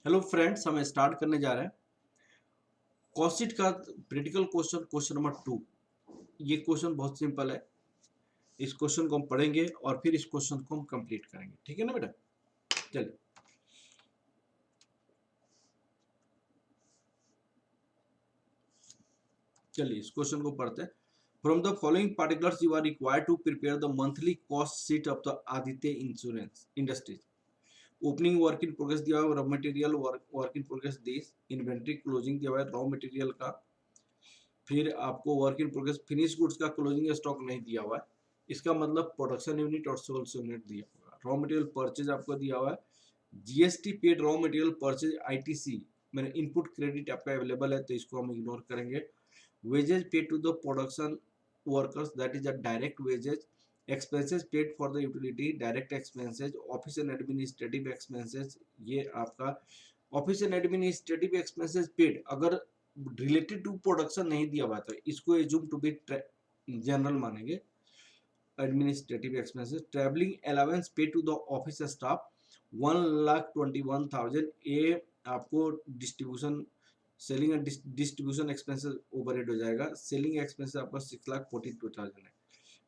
Hello friends, हम start करने जा रहे हैं कॉस्ट का प्रैक्टिकल क्वेश्चन, क्वेश्चन नंबर 2। ये क्वेश्चन बहुत सिंपल है। इस क्वेश्चन को हम पढ़ेंगे और फिर इस क्वेश्चन को हम कंप्लीट करेंगे। ठीक है ना बेटा? चलिए चलिए इस क्वेश्चन को पढ़ते हैं। From the following particulars you are required to prepare the monthly cost sheet of the Aditya insurance industries. Opening work in progress दिया हुआ है, raw material work in progress this, inventory closing दिया हुआ है रॉ मटेरियल का। फिर आपको work in progress finish goods का क्लोजिंग स्टॉक नहीं दिया हुआ है, इसका मतलब प्रोडक्शन यूनिट और सेल्स यूनिट दिया होगा। रॉ मटेरियल परचेज आपको दिया हुआ है, GST paid raw material purchase ITC मैंने इनपुट क्रेडिट आपका अवेलेबल है तो इसको हम इग्नोर करेंगे। Wages paid to the production workers that is a direct wages, expenses paid for the utility direct expenses, office and administrative expenses ये आपका office and administrative expenses paid अगर related to production नहीं दिया हुआ तो इसको assume to be general मानेंगे। Administrative expenses, travelling allowance pay to the office staff 1,21,000 ये आपको distribution selling and distribution expenses overhead हो जाएगा। सेलिंग एक्सपेंसेस आपका 6,42,000 है।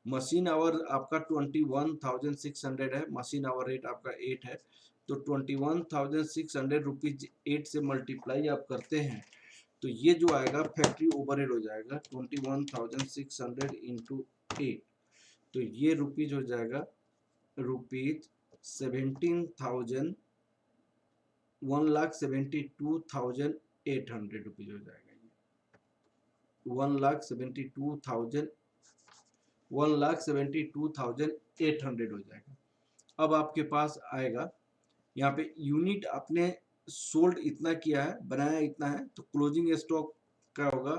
मशीन आवर आपका 21,600 है, मशीन आवर रेट आपका 8 है, तो 21,600 रुपीज 8 से मल्टीप्लाई आप करते हैं तो ये जो आएगा फैक्ट्री ओवरहेड हो जाएगा 21,600 इंटू 8, तो ये रुपीज हो जाएगा रुपीज 17,000 1,72,800 रुपीज हो जाएगा। ये 1,72,800 हो जाएगा। अब आपके पास आएगा यहाँ पे यूनिट आपने सोल्ड इतना किया है, बनाया इतना है, तो क्लोजिंग स्टॉक क्या होगा?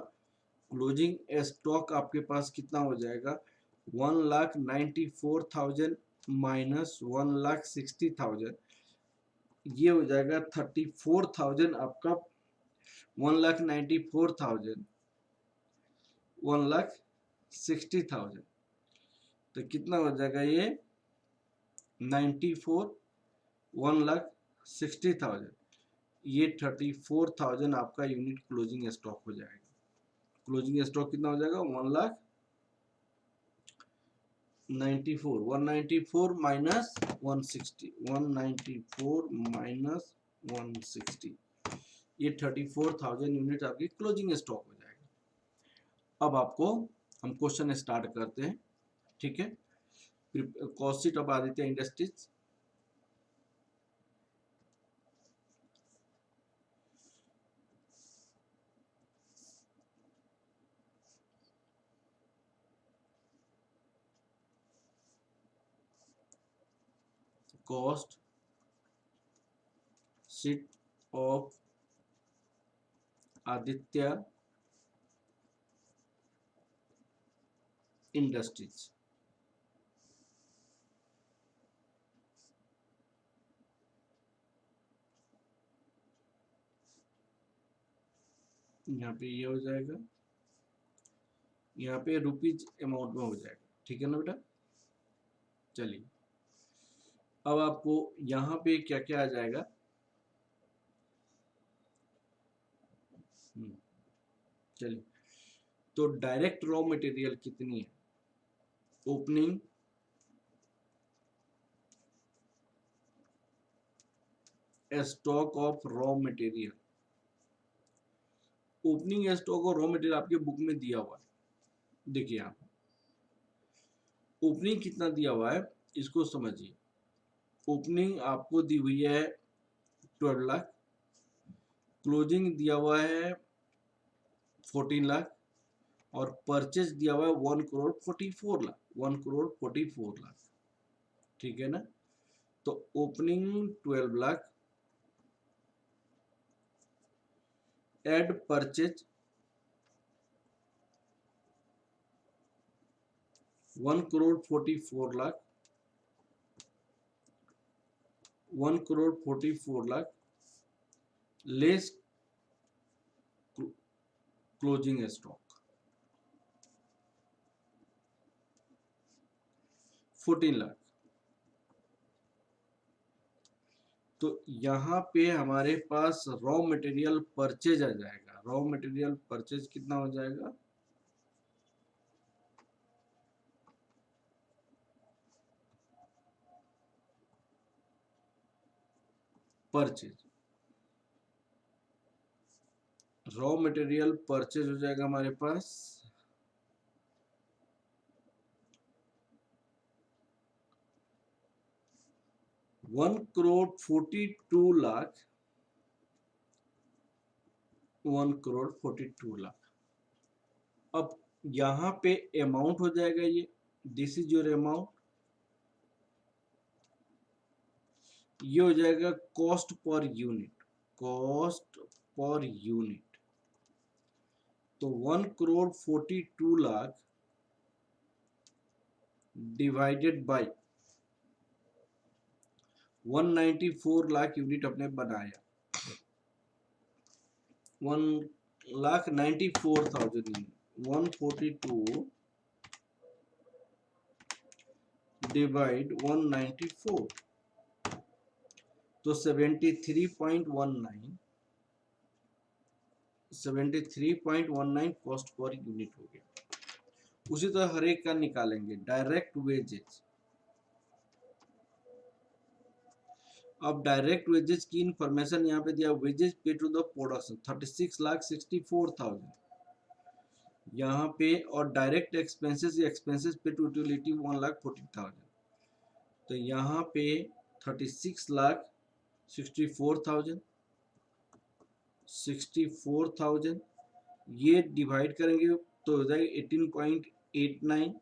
क्लोजिंग स्टॉक आपके पास कितना हो जाएगा? 1,94,000 माइनस 1,60,000, ये हो जाएगा 34,000 आपका। 1,94,000 1,60,000 तो कितना हो जाएगा? ये 94 1,60,000, ये 34,000 आपका यूनिट क्लोजिंग स्टॉक हो जाएगा। क्लोजिंग स्टॉक कितना हो जाएगा? 1,94 माइनस 160, 194 माइनस 160, ये 34,000 यूनिट आपकी क्लोजिंग स्टॉक हो जाएगा। अब आपको हम क्वेश्चन स्टार्ट करते हैं। ठीक है, cost sheet of Aditya industries. Cost sheet of Aditya industries. यहाँ पे ये हो जाएगा, यहाँ पे रुपीज अमाउंट में हो जाएगा। ठीक है ना बेटा? चलिए अब आपको यहाँ पे क्या क्या आ जाएगा? चलिए, तो डायरेक्ट रॉ मटेरियल कितनी है? Opening stock of raw material, opening stock और रॉ मटेरियल आपके बुक में दिया हुआ है। देखिए यहाँ ओपनिंग कितना दिया हुआ है इसको समझिए। ओपनिंग आपको दी हुई है 12 लाख, क्लोजिंग दिया हुआ है 14 लाख और परचेज दिया हुआ है 1,44,00,000, 1,44,00,000। ठीक है ना? तो opening 12 lakh add purchase 1,44,00,000, 1,44,00,000 less closing stock 14 lakh. तो यहाँ पे हमारे पास रॉ मटेरियल परचेज आ जाएगा। रॉ मटेरियल परचेज कितना हो जाएगा, परचेज, रॉ मटेरियल परचेज हो जाएगा हमारे पास 1,42,00,000, 1,42,00,000। अब यहाँ पे अमाउंट हो जाएगा ये, दिस इज योर अमाउंट, ये हो जाएगा cost per unit, cost per unit. तो 1,42,00,000 डिवाइडेड बाय 194 लाख यूनिट अपने बनाया, 1,94,000 यूनिट, 142 डिवाइड 194, तो 73.19 कॉस्ट पर यूनिट हो गया। उसी तरह हर एक का निकालेंगे। डायरेक्ट वेजेस, अब डायरेक्ट वेजेस की इंफॉर्मेशन यहाँ पे दिया, वेजेस पे टू द प्रोडक्शन 36,64,000 यहाँ पे, और डायरेक्ट एक्सपेंसेस, एक्सपेंसेस पे टू यूटिलिटी 1,40,000, तो यहाँ पे 36,64,000 ये डिवाइड करेंगे तो हो जाएगा 18.89।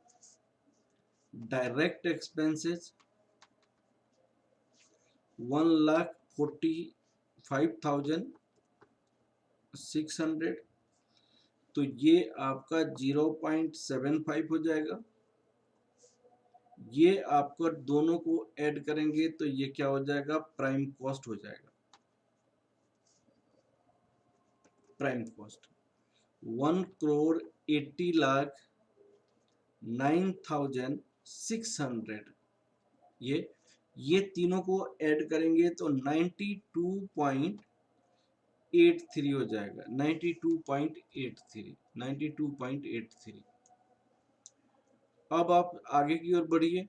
डायरेक्ट एक्सपेंसेस 1,45,600, तो ये आपका 0.75 हो जाएगा। ये आपको दोनों को ऐड करेंगे तो ये क्या हो जाएगा, प्राइम कॉस्ट हो जाएगा। प्राइम कॉस्ट 1,80,09,600, ये तीनों को ऐड करेंगे तो 92.83 हो जाएगा, 92.83। अब आप आगे की ओर बढ़िए,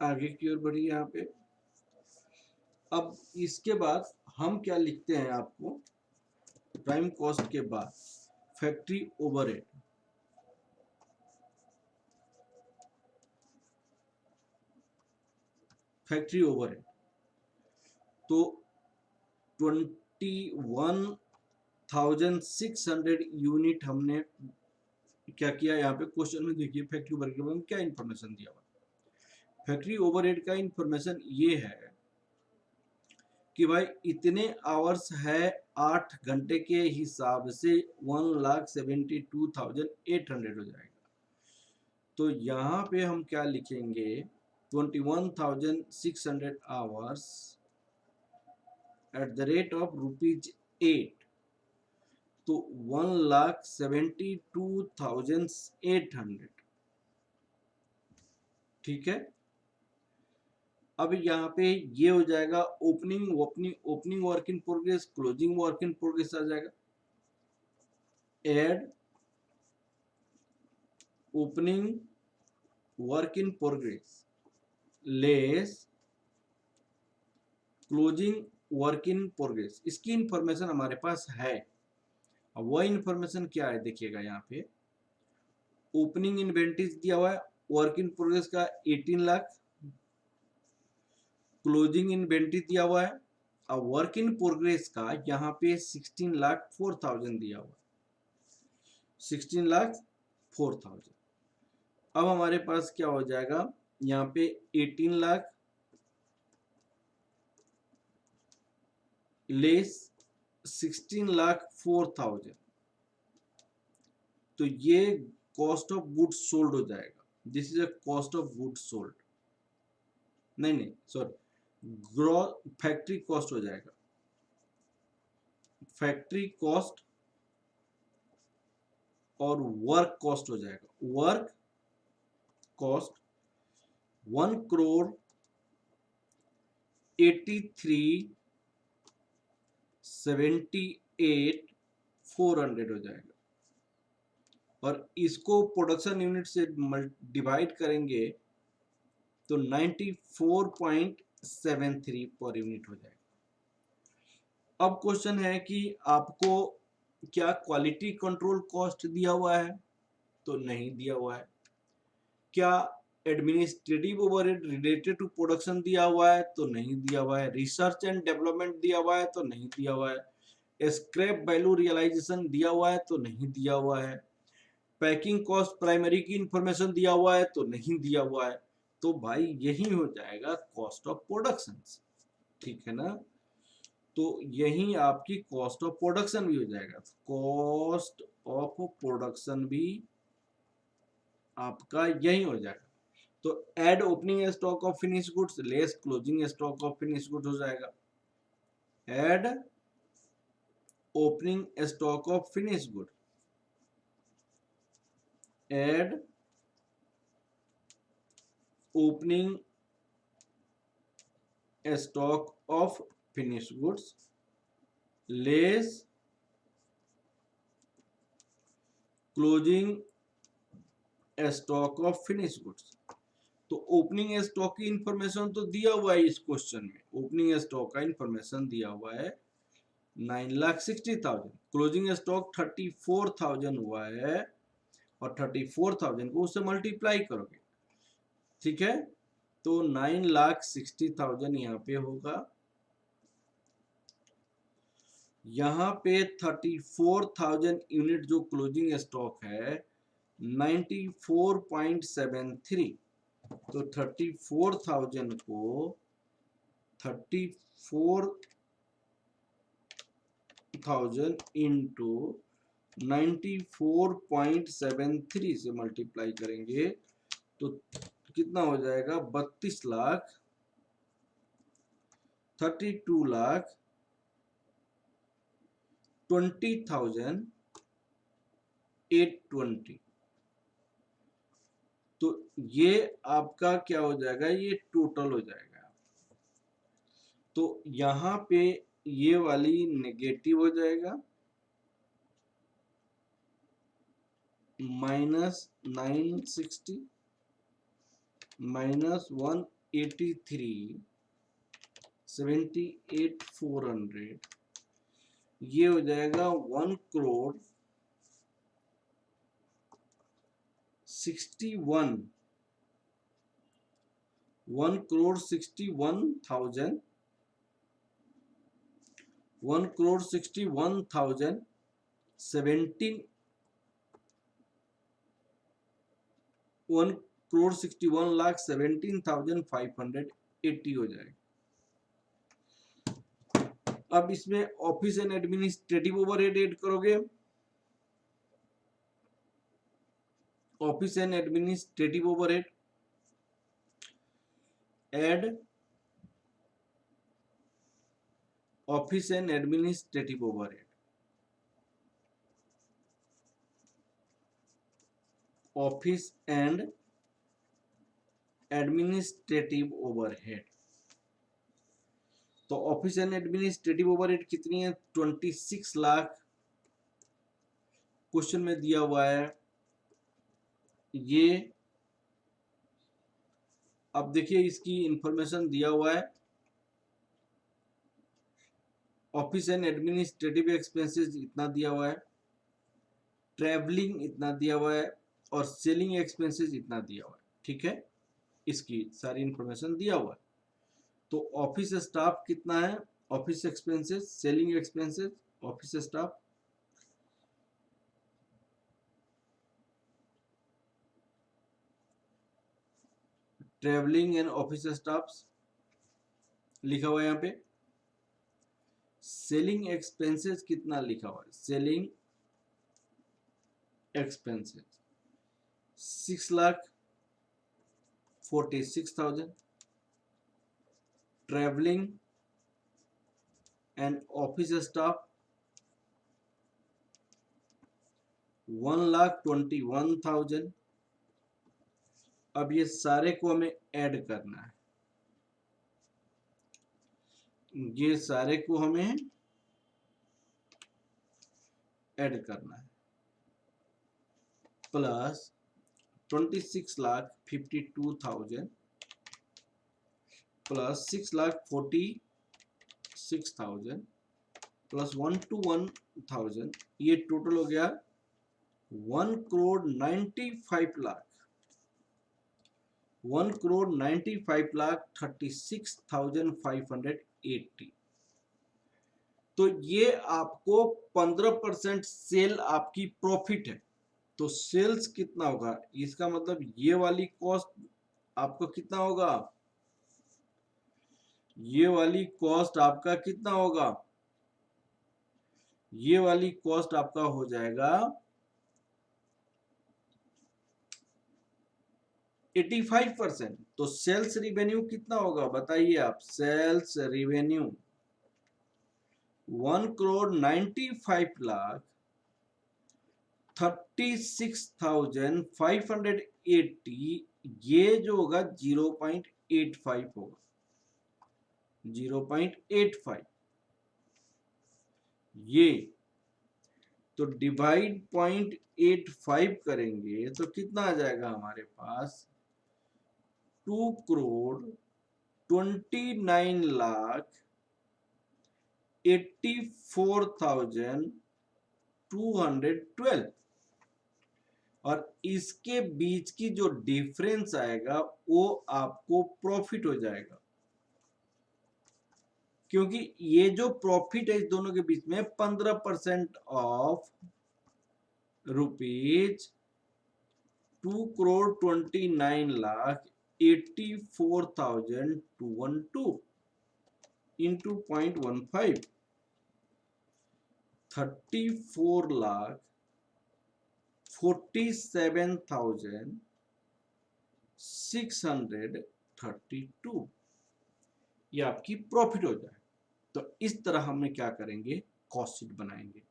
आगे की ओर बढ़िए यहाँ पे। अब इसके बाद हम क्या लिखते हैं, आपको प्राइम कॉस्ट के बाद फैक्ट्री ओवरहेड, फैक्ट्री ओवरहेड तो 21,600 यूनिट हमने क्या किया, यहाँ पे क्वेश्चन में देखिए फैक्ट्री ओवरहेड के बारे में क्या इंफॉर्मेशन दिया हुआ। फैक्ट्री ओवरहेड का इंफॉर्मेशन ये है कि भाई इतने आवर्स है, 8 घंटे के हिसाब से 1,72,800 हो जाएगा। तो यहाँ पे हम क्या लिखेंगे, 21,600 hours at the rate of ₹8, तो 1,72,800, ठीक है। अब यहाँ पे ये हो जाएगा opening opening work in progress, closing work in progress आ जाएगा। Add opening work in progress less closing work in progress, इसकी इंफॉर्मेशन हमारे पास है। अब वह इंफॉर्मेशन क्या है देखिएगा, यहाँ पे ओपनिंग इन्वेंटरीज दिया हुआ है, वर्क इन प्रोग्रेस का 18 लाख, क्लोजिंग इन्वेंटरी दिया हुआ है, और वर्क इन प्रोग्रेस का यहाँ पे 16,04,000 दिया हुआ है, 16,04,000। अब हमारे पास क्या हो जाएगा, यहाँ पे 18 लाख लेस 16,04,000, तो ये कॉस्ट ऑफ गुड्स सोल्ड हो जाएगा। This is a cost of goods sold, नहीं सॉरी, ग्रॉस फैक्ट्री कॉस्ट हो जाएगा, फैक्ट्री कॉस्ट और वर्क कॉस्ट हो जाएगा। वर्क कॉस्ट 1,83,78,400 हो जाएगा। और इसको प्रोडक्शन यूनिट से डिवाइड करेंगे तो 94.73 पर यूनिट हो जाएगा। अब क्वेश्चन है कि आपको क्या क्वालिटी कंट्रोल कॉस्ट दिया हुआ है? तो नहीं दिया हुआ है। क्या administrative overhead related to production दिया हुआ है? तो नहीं दिया हुआ है। रिसर्च एंड डेवलपमेंट दिया हुआ है? तो नहीं दिया हुआ है। स्क्रैप वैल्यू रियलाइजेशन दिया हुआ है? तो नहीं दिया हुआ है। पैकिंग कॉस्ट प्राइमरी की इंफॉर्मेशन दिया हुआ है? तो नहीं दिया हुआ है। तो भाई यही हो जाएगा कॉस्ट ऑफ प्रोडक्शन। ठीक है ना? तो यही आपकी कॉस्ट ऑफ प्रोडक्शन भी हो जाएगा। कॉस्ट ऑफ प्रोडक्शन भी आपका यही हो जाएगा। तो add opening stock of finish goods less closing stock of finish goods हो जाएगा। Add opening stock of finish good, add opening stock of finish goods less closing stock of finish goods. तो opening stock की information तो दिया हुआ है इस question में। ओपनिंग स्टॉक का इंफॉर्मेशन दिया हुआ है 9,60,000। क्लोजिंग स्टॉक 34,000 हुआ है और 34,000 को उससे मल्टीप्लाई करोगे। ठीक है, तो 9,60,000 यहाँ पे होगा। यहाँ पे 34,000 यूनिट जो क्लोजिंग स्टॉक है 94.73, तो 34,000 को 34,000 इंटू 94.73 से मल्टीप्लाई करेंगे तो कितना हो जाएगा? 32 लाख 32,20,820। तो ये आपका क्या हो जाएगा? ये टोटल हो जाएगा। तो यहाँ पे ये वाली नेगेटिव हो जाएगा, -960 -183,78,400, ये हो जाएगा 1,61,000 1,61,000 1,61,017 1,61,17,580 हो जाएगा। अब इसमें office and administrative overhead add करोगे। Office and administrative overhead, add office and administrative overhead, office and administrative overhead. तो ऑफिस एंड एडमिनिस्ट्रेटिव ओवरहेड कितनी है? 26 लाख क्वेश्चन में दिया हुआ है। ये अब देखिए इसकी इंफॉर्मेशन दिया हुआ है। ऑफिस एंड एडमिनिस्ट्रेटिव एक्सपेंसेस इतना दिया हुआ है, ट्रैवलिंग इतना दिया हुआ है और सेलिंग एक्सपेंसेस इतना दिया हुआ है। ठीक है, इसकी सारी इंफॉर्मेशन दिया हुआ है। तो ऑफिस स्टाफ कितना है? Office expenses, selling expenses, office staff, travelling and office staffs लिखा हुआ है यहाँ पे। सेलिंग एक्सपेंसेस कितना लिखा हुआ है? Selling expenses 6,46,000। Travelling and office staff 1,21,000। अब ये सारे को हमें ऐड करना है, ये सारे को हमें ऐड करना है। प्लस 26,52,000 प्लस 6,46,000 प्लस 121,000, ये टोटल हो गया 1,95,00,000, 1,95,36,580। तो ये आपको 15% सेल आपकी प्रॉफिट है। तो सेल्स कितना होगा, इसका मतलब ये वाली कॉस्ट आपको कितना होगा, ये वाली कॉस्ट आपका कितना होगा, ये वाली कॉस्ट आपका हो जाएगा 85%। तो सेल्स रिवेन्यू कितना होगा बताइए आप, सेल्स रिवेन्यू 1,95,00,000 36,580, ये जो होगा 0.85 होगा, 0.85 ये। तो डिवाइड 0.85 करेंगे तो कितना आ जाएगा हमारे पास, 2,29,84,212, और इसके बीच की जो डिफरेंस आएगा वो आपको प्रॉफिट हो जाएगा, क्योंकि ये जो प्रॉफिट है इस दोनों के बीच में 15% ऑफ रुपीज 2,29,84,212 इंटू 0.15, 34,47,632, ये आपकी प्रॉफिट हो जाए। तो इस तरह हम क्या करेंगे, कॉस्ट शीट बनाएंगे।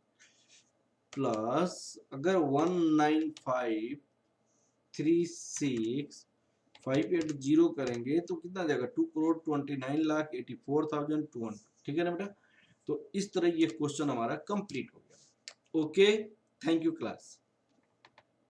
प्लस अगर 1,95,36,580 करेंगे तो कितना जाएगा, 2,29,84,200, ठीक है ना बेटा। तो इस तरह ये क्वेश्चन हमारा कंप्लीट हो गया। Okay, thank you class.